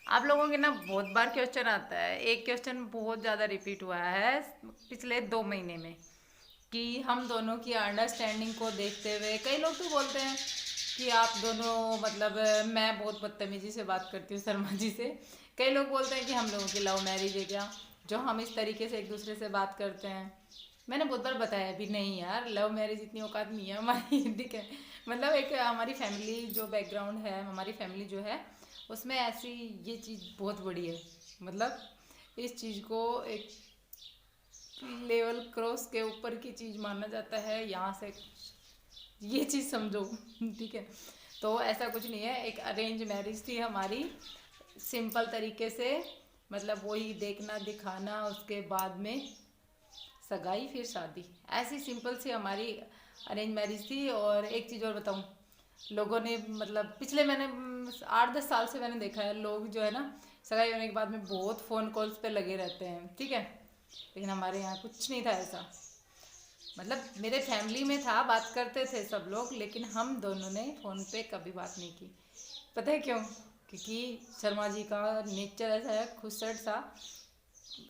आप लोगों के ना बहुत बार क्वेश्चन आता है, एक क्वेश्चन बहुत ज़्यादा रिपीट हुआ है पिछले 2 महीने में कि हम दोनों की अंडरस्टैंडिंग को देखते हुए कई लोग तो बोलते हैं कि आप दोनों मतलब मैं बहुत बदतमीजी से बात करती हूँ शर्मा जी से। कई लोग बोलते हैं कि हम लोगों की लव मैरिज है क्या, जो हम इस तरीके से एक दूसरे से बात करते हैं। मैंने बहुत बार बताया भी नहीं यार, लव मैरिज इतनी औकात नहीं है हमारी ठीक है। मतलब एक हमारी फैमिली जो बैकग्राउंड है, हमारी फैमिली जो है उसमें ऐसी ये चीज़ बहुत बड़ी है। मतलब इस चीज़ को एक लेवल क्रॉस के ऊपर की चीज़ माना जाता है, यहाँ से ये चीज़ समझो ठीक है। तो ऐसा कुछ नहीं है, एक अरेंज मैरिज थी हमारी, सिंपल तरीके से। मतलब वही देखना दिखाना, उसके बाद में सगाई फिर शादी, ऐसी सिंपल सी हमारी अरेंज मैरिज थी। और एक चीज़ और बताऊँ, लोगों ने मतलब पिछले मैंने 8-10 साल से मैंने देखा है लोग जो है ना सगाई होने के बाद में बहुत फ़ोन कॉल्स पे लगे रहते हैं, ठीक है। लेकिन हमारे यहाँ कुछ नहीं था ऐसा। मतलब मेरे फैमिली में था, बात करते थे सब लोग, लेकिन हम दोनों ने फ़ोन पे कभी बात नहीं की। पता है क्यों? क्योंकि शर्मा जी का नेचर ऐसा है, खुसट सा।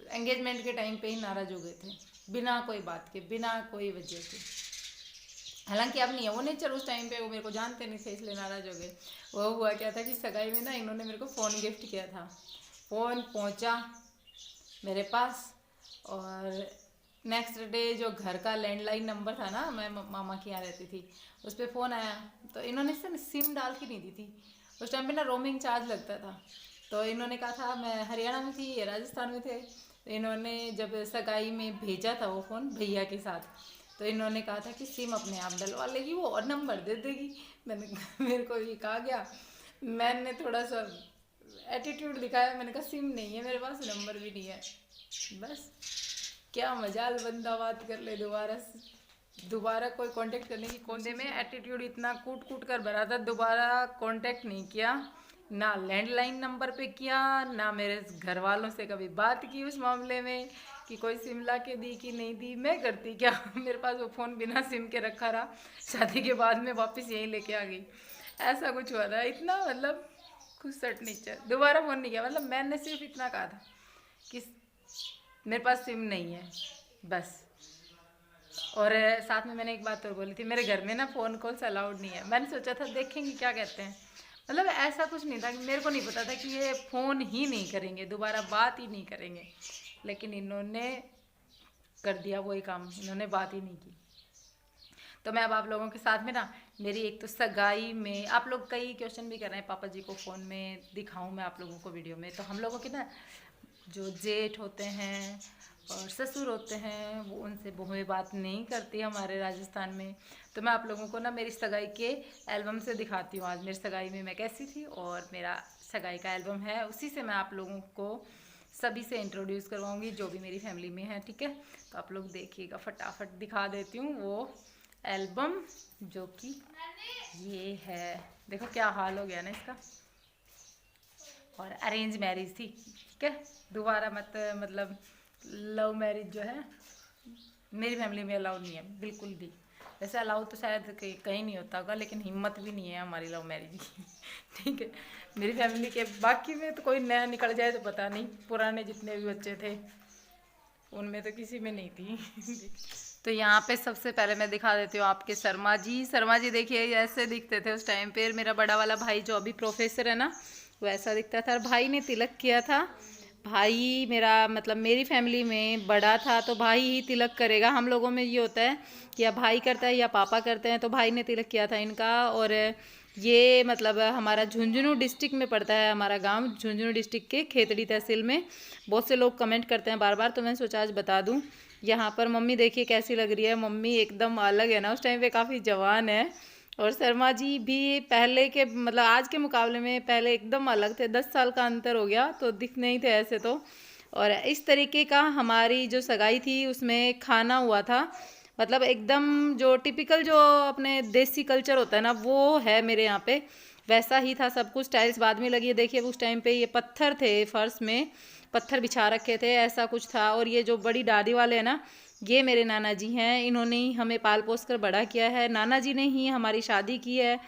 एंगेजमेंट के टाइम पे ही नाराज़ हो गए थे, बिना कोई बात के, बिना कोई वजह के। हालांकि अब नहीं है वो नेचर, उस टाइम पे वो मेरे को जानते नहीं थे इसलिए नाराज़ हो गए। वो हुआ क्या था कि सगाई में ना इन्होंने मेरे को फ़ोन गिफ्ट किया था। फ़ोन पहुंचा मेरे पास, और नेक्स्ट डे जो घर का लैंडलाइन नंबर था ना, मैं मामा के यहाँ रहती थी, उस पर फ़ोन आया। तो इन्होंने सिम डाल के नहीं दी थी उस टाइम पे ना, रोमिंग चार्ज लगता था। तो इन्होंने कहा था, मैं हरियाणा में थी, ये राजस्थान में थे। तो इन्होंने जब सगाई में भेजा था वो फ़ोन भैया के साथ, तो इन्होंने कहा था कि सिम अपने आप डलवा लेगी वो और नंबर दे देगी। मैंने मेरे को ये कहा गया, मैंने थोड़ा सा एटीट्यूड दिखाया, मैंने कहा सिम नहीं है मेरे पास, नंबर भी नहीं है। बस क्या मजाल, बंदा बात कर ले दोबारा दोबारा कोई कांटेक्ट करने की कोशिश में एटीट्यूड इतना कूट कूट कर भरा था, दोबारा कांटेक्ट नहीं किया, ना लैंडलाइन नंबर पे किया, ना मेरे घर वालों से कभी बात की उस मामले में कि कोई सिम ला के दी कि नहीं दी। मैं करती क्या मेरे पास वो फ़ोन बिना सिम के रखा रहा, शादी के बाद में वापस यहीं लेके आ गई। ऐसा कुछ हुआ था, इतना मतलब खुद सट नेचर। दोबारा फ़ोन नहीं किया, मतलब मैंने सिर्फ इतना कहा था कि मेरे पास सिम नहीं है बस। और साथ में मैंने एक बात और बोली थी, मेरे घर में ना फ़ोन कॉल्स अलाउड नहीं है। मैंने सोचा था देखेंगे क्या कहते हैं, मतलब ऐसा कुछ नहीं था, मेरे को नहीं पता था कि ये फ़ोन ही नहीं करेंगे, दोबारा बात ही नहीं करेंगे। लेकिन इन्होंने कर दिया वही काम, इन्होंने बात ही नहीं की। तो मैं अब आप लोगों के साथ में ना, मेरी एक तो सगाई में आप लोग कई क्वेश्चन भी कर रहे हैं, पापा जी को फ़ोन में दिखाऊं मैं आप लोगों को वीडियो में। तो हम लोगों के ना जो जेठ होते हैं और ससुर होते हैं, वो उनसे बहुएं बात नहीं करती हमारे राजस्थान में। तो मैं आप लोगों को ना मेरी सगाई के एल्बम से दिखाती हूँ आज मेरी सगाई में मैं कैसी थी, और मेरा सगाई का एल्बम है, उसी से मैं आप लोगों को सभी से इंट्रोड्यूस करवाऊँगी जो भी मेरी फैमिली में है, ठीक है। तो आप लोग देखिएगा, फटाफट दिखा देती हूँ वो एल्बम, जो कि ये है। देखो क्या हाल हो गया ना इसका। और अरेंज मैरिज थी, ठीक है। दोबारा मत मतलब लव मैरिज जो है मेरी फैमिली में अलाउ नहीं है बिल्कुल भी। वैसे अलाउ तो शायद कहीं नहीं होता होगा, लेकिन हिम्मत भी नहीं है हमारी लव मैरिज की ठीक है। मेरी फैमिली के बाकी में तो कोई नया निकल जाए तो पता नहीं, पुराने जितने भी बच्चे थे उनमें तो किसी में नहीं थी तो यहाँ पे सबसे पहले मैं दिखा देती हूँ आपके शर्मा जी। शर्मा जी देखिए ऐसे दिखते थे उस टाइम पे। मेरा बड़ा वाला भाई जो अभी प्रोफेसर है ना, वैसा दिखता था। और भाई ने तिलक किया था। भाई मेरा मतलब मेरी फैमिली में बड़ा था तो भाई ही तिलक करेगा। हम लोगों में ये होता है कि या भाई करता है या पापा करते हैं, तो भाई ने तिलक किया था इनका। और ये मतलब हमारा झुंझुनू डिस्ट्रिक्ट में पड़ता है, हमारा गांव झुंझुनू डिस्ट्रिक्ट के खेतड़ी तहसील में। बहुत से लोग कमेंट करते हैं बार बार, तो मैंने सोचा आज बता दूं। यहाँ पर मम्मी देखिए कैसी लग रही है, मम्मी एकदम अलग है ना, उस टाइम पे काफ़ी जवान है। और शर्मा जी भी पहले के मतलब आज के मुकाबले में पहले एकदम अलग थे, 10 साल का अंतर हो गया तो दिख नहीं थे ऐसे तो। और इस तरीके का हमारी जो सगाई थी उसमें खाना हुआ था, मतलब एकदम जो टिपिकल जो अपने देसी कल्चर होता है ना, वो है मेरे यहाँ पे। वैसा ही था सब कुछ। टाइल्स बाद में लगी है, देखिए उस टाइम पे ये पत्थर थे, फर्श में पत्थर बिछा रखे थे, ऐसा कुछ था। और ये जो बड़ी दादी वाले हैं ना, ये मेरे नाना जी हैं। इन्होंने ही हमें पाल पोस कर बड़ा किया है, नाना जी ने ही हमारी शादी की है।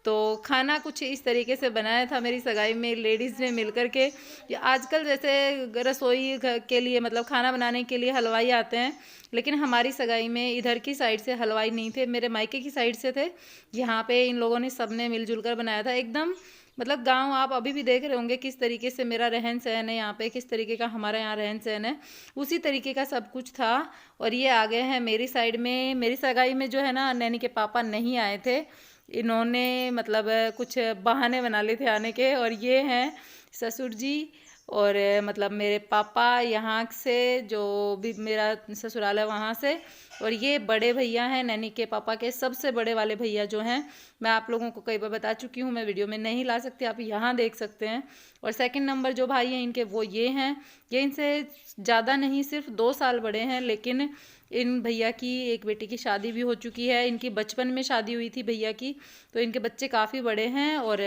तो खाना कुछ इस तरीके से बनाया था मेरी सगाई में लेडीज़ में मिल कर के। आजकल जैसे रसोई के लिए मतलब खाना बनाने के लिए हलवाई आते हैं, लेकिन हमारी सगाई में इधर की साइड से हलवाई नहीं थे, मेरे मायके की साइड से थे। यहाँ पे इन लोगों ने सबने मिलजुल कर बनाया था एकदम, मतलब गांव आप अभी भी देख रहे होंगे किस तरीके से मेरा रहन सहन है यहाँ पे, किस तरीके का हमारा यहाँ रहन सहन है, उसी तरीके का सब कुछ था। और ये आ गए हैं मेरी साइड में। मेरी सगाई में जो है ना नैनी के पापा नहीं आए थे, इन्होंने मतलब कुछ बहाने बना लिए थे आने के। और ये हैं ससुर जी और मतलब मेरे पापा यहाँ से, जो भी मेरा ससुराल है वहाँ से। और ये बड़े भैया हैं नैनी के पापा के, सबसे बड़े वाले भैया जो हैं, मैं आप लोगों को कई बार बता चुकी हूँ, मैं वीडियो में नहीं ला सकती, आप यहाँ देख सकते हैं। और सेकंड नंबर जो भाई हैं इनके वो ये हैं, ये इनसे ज़्यादा नहीं सिर्फ 2 साल बड़े हैं, लेकिन इन भैया की एक बेटी की शादी भी हो चुकी है, इनकी बचपन में शादी हुई थी भैया की, तो इनके बच्चे काफ़ी बड़े हैं। और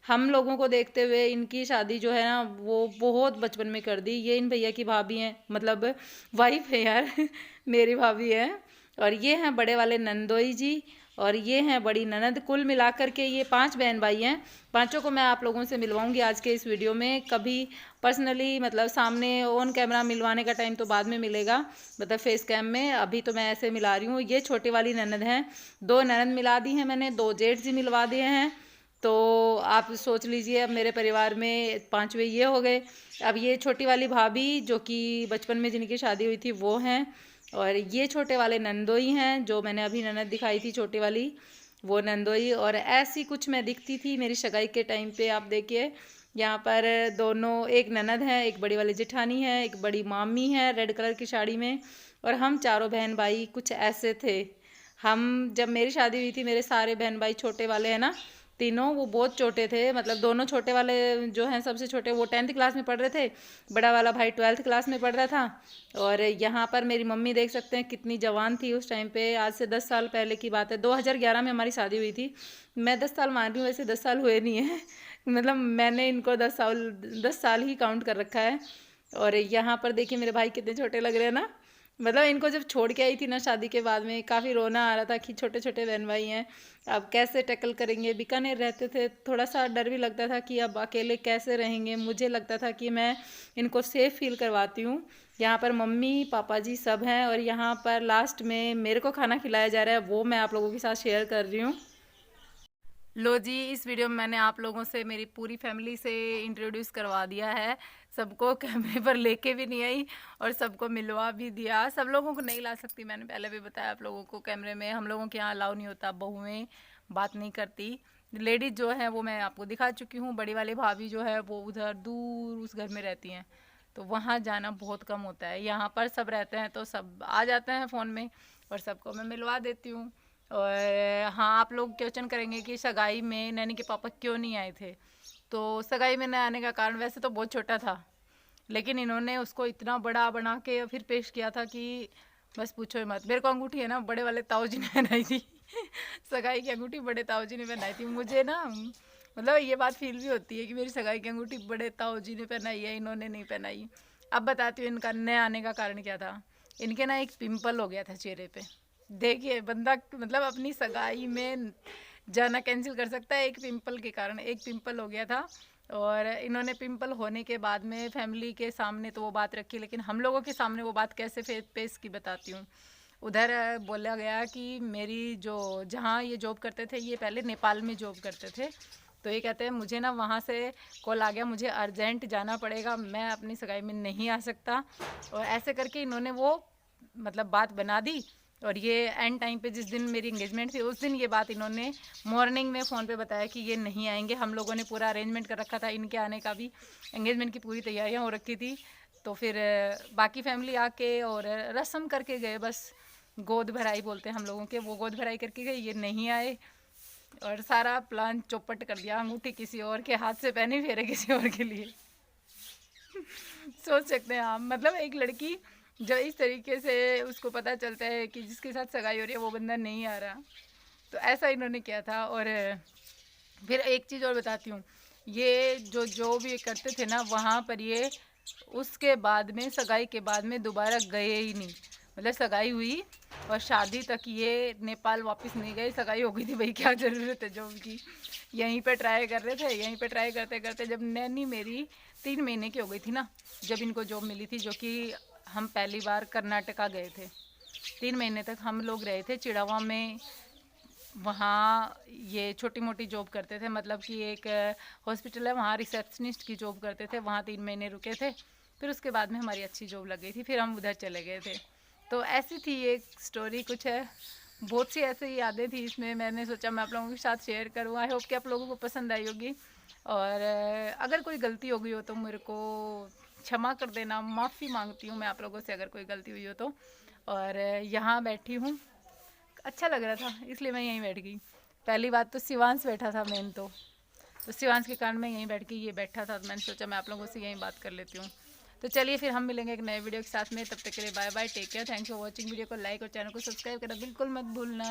हम लोगों को देखते हुए इनकी शादी जो है ना वो बहुत बचपन में कर दी। ये इन भैया की भाभी हैं, मतलब वाइफ है यार मेरी भाभी है। और ये हैं बड़े वाले नंदोई जी, और ये हैं बड़ी ननद। कुल मिलाकर के ये 5 बहन भाई हैं। पांचों को मैं आप लोगों से मिलवाऊंगी आज के इस वीडियो में। कभी पर्सनली मतलब सामने ऑन कैमरा मिलवाने का टाइम तो बाद में मिलेगा, मतलब फेस कैम में, अभी तो मैं ऐसे मिला रही हूँ। ये छोटी वाली ननद हैं, 2 ननद मिला दी हैं मैंने, 2 जेठ जी मिलवा दिए हैं। तो आप सोच लीजिए अब मेरे परिवार में 5वें ये हो गए। अब ये छोटी वाली भाभी जो कि बचपन में जिनकी शादी हुई थी वो हैं, और ये छोटे वाले नंदोई हैं, जो मैंने अभी ननद दिखाई थी छोटी वाली, वो नंदोई। और ऐसी कुछ मैं दिखती थी मेरी सगाई के टाइम पे। आप देखिए यहाँ पर दोनों, एक ननद है, एक बड़ी वाली जेठानी है, एक बड़ी मामी है रेड कलर की साड़ी में, और हम चारों बहन भाई कुछ ऐसे थे। हम जब मेरी शादी हुई थी, मेरे सारे बहन भाई छोटे वाले हैं ना तीनों, वो बहुत छोटे थे, मतलब दोनों छोटे वाले जो हैं सबसे छोटे वो 10th क्लास में पढ़ रहे थे, बड़ा वाला भाई 12th क्लास में पढ़ रहा था। और यहाँ पर मेरी मम्मी देख सकते हैं कितनी जवान थी उस टाइम पे, आज से 10 साल पहले की बात है, 2011 में हमारी शादी हुई थी। मैं 10 साल मान रही हूँ, वैसे 10 साल हुए नहीं है मतलब मैंने इनको 10 साल ही काउंट कर रखा है। और यहाँ पर देखिए मेरे भाई कितने छोटे लग रहे हैं ना, मतलब इनको जब छोड़ के आई थी ना शादी के बाद में काफ़ी रोना आ रहा था कि छोटे छोटे बहन भाई हैं, अब कैसे टैकल करेंगे। बीकानेर रहते थे, थोड़ा सा डर भी लगता था कि अब अकेले कैसे रहेंगे। मुझे लगता था कि मैं इनको सेफ़ फील करवाती हूँ। यहाँ पर मम्मी पापा जी सब हैं, और यहाँ पर लास्ट में मेरे को खाना खिलाया जा रहा है, वो मैं आप लोगों के साथ शेयर कर रही हूँ। लो जी, इस वीडियो में मैंने आप लोगों से मेरी पूरी फैमिली से इंट्रोड्यूस करवा दिया है, सबको कैमरे पर लेके भी नहीं आई और सबको मिलवा भी दिया। सब लोगों को नहीं ला सकती, मैंने पहले भी बताया आप लोगों को, कैमरे में हम लोगों के यहाँ अलाउ नहीं होता, बहुएं बात नहीं करती। लेडीज़ जो है वो मैं आपको दिखा चुकी हूँ, बड़ी वाली भाभी जो है वो उधर दूर उस घर में रहती हैं, तो वहाँ जाना बहुत कम होता है। यहाँ पर सब रहते हैं तो सब आ जाते हैं फ़ोन में, और सबको मैं मिलवा देती हूँ। और हाँ, आप लोग क्वेश्चन करेंगे कि सगाई में नैनी के पापा क्यों नहीं आए थे। तो सगाई में न आने का कारण वैसे तो बहुत छोटा था, लेकिन इन्होंने उसको इतना बड़ा बना के फिर पेश किया था कि बस पूछो ही मत। मेरे को अंगूठी है ना बड़े वाले ताऊ जी ने पहनाई थी सगाई की अंगूठी बड़े ताऊ जी ने पहनाई थी। मुझे ना मतलब ये बात फील भी होती है कि मेरी सगाई की अंगूठी बड़े ताऊ जी ने पहनाई है, इन्होंने नहीं पहनाई। अब बताती हूँ इनका न आने का कारण क्या था। इनके ना एक पिंपल हो गया था चेहरे पे। देखिए बंदा मतलब अपनी सगाई में जाना कैंसिल कर सकता है एक पिंपल के कारण। एक पिंपल हो गया था, और इन्होंने पिंपल होने के बाद में फैमिली के सामने तो वो बात रखी, लेकिन हम लोगों के सामने वो बात कैसे पेश की बताती हूँ। उधर बोला गया कि मेरी जो जहाँ ये जॉब करते थे, ये पहले नेपाल में जॉब करते थे, तो ये कहते हैं मुझे ना वहाँ से कॉल आ गया, मुझे अर्जेंट जाना पड़ेगा, मैं अपनी सगाई में नहीं आ सकता। और ऐसे करके इन्होंने वो मतलब बात बना दी। और ये एंड टाइम पे जिस दिन मेरी एंगेजमेंट थी उस दिन ये बात इन्होंने मॉर्निंग में फ़ोन पे बताया कि ये नहीं आएंगे। हम लोगों ने पूरा अरेंजमेंट कर रखा था इनके आने का भी, एंगेजमेंट की पूरी तैयारियां हो रखी थी। तो फिर बाकी फैमिली आके और रस्म करके गए, बस गोद भराई बोलते हैं हम लोगों के, वो गोद भराई करके गए, ये नहीं आए। और सारा प्लान चौपट कर दिया, अंगूठी किसी और के हाथ से पहने, फेरे किसी और के लिए सोच सकते हैं आप, मतलब एक लड़की जब इस तरीके से उसको पता चलता है कि जिसके साथ सगाई हो रही है वो बंदा नहीं आ रहा, तो ऐसा इन्होंने किया था। और फिर एक चीज़ और बताती हूँ, ये जो भी करते थे ना वहाँ पर, ये उसके बाद में सगाई के बाद में दोबारा गए ही नहीं। मतलब सगाई हुई और शादी तक ये नेपाल वापस नहीं गए, सगाई हो गई थी, भाई क्या ज़रूरत है जॉब की। यहीं पे ट्राई कर रहे थे, यहीं पे ट्राई करते करते जब नैनी मेरी 3 महीने की हो गई थी ना, जब इनको जॉब मिली थी, जो कि हम पहली बार कर्नाटका गए थे। 3 महीने तक हम लोग रहे थे चिड़ावा में। वहाँ ये छोटी मोटी जॉब करते थे, मतलब कि एक हॉस्पिटल है वहाँ रिसेप्शनिस्ट की जॉब करते थे, वहाँ 3 महीने रुके थे। फिर उसके बाद में हमारी अच्छी जॉब लग गई थी, फिर हम उधर चले गए थे। तो ऐसी थी एक स्टोरी, कुछ है, बहुत सी ऐसी यादें थी इसमें। मैंने सोचा मैं आप लोगों के साथ शेयर करूँ। आई होप कि आप लोगों को पसंद आई होगी, और अगर कोई गलती हो गई हो तो मेरे को क्षमा कर देना, माफ़ी मांगती हूँ मैं आप लोगों से अगर कोई गलती हुई हो तो। और यहाँ बैठी हूँ, अच्छा लग रहा था इसलिए मैं यहीं बैठ गई। पहली बात तो शिवांश बैठा था मेन, तो शिवांश के कारण मैं यहीं बैठ के ये बैठा था, तो मैंने सोचा मैं आप लोगों से यहीं बात कर लेती हूँ। तो चलिए फिर हम मिलेंगे एक नए वीडियो के साथ में, तब तक के लिए bye bye, take care, thanks for watching. Video को लाइक और चैनल को सब्सक्राइब करना बिल्कुल मत भूलना।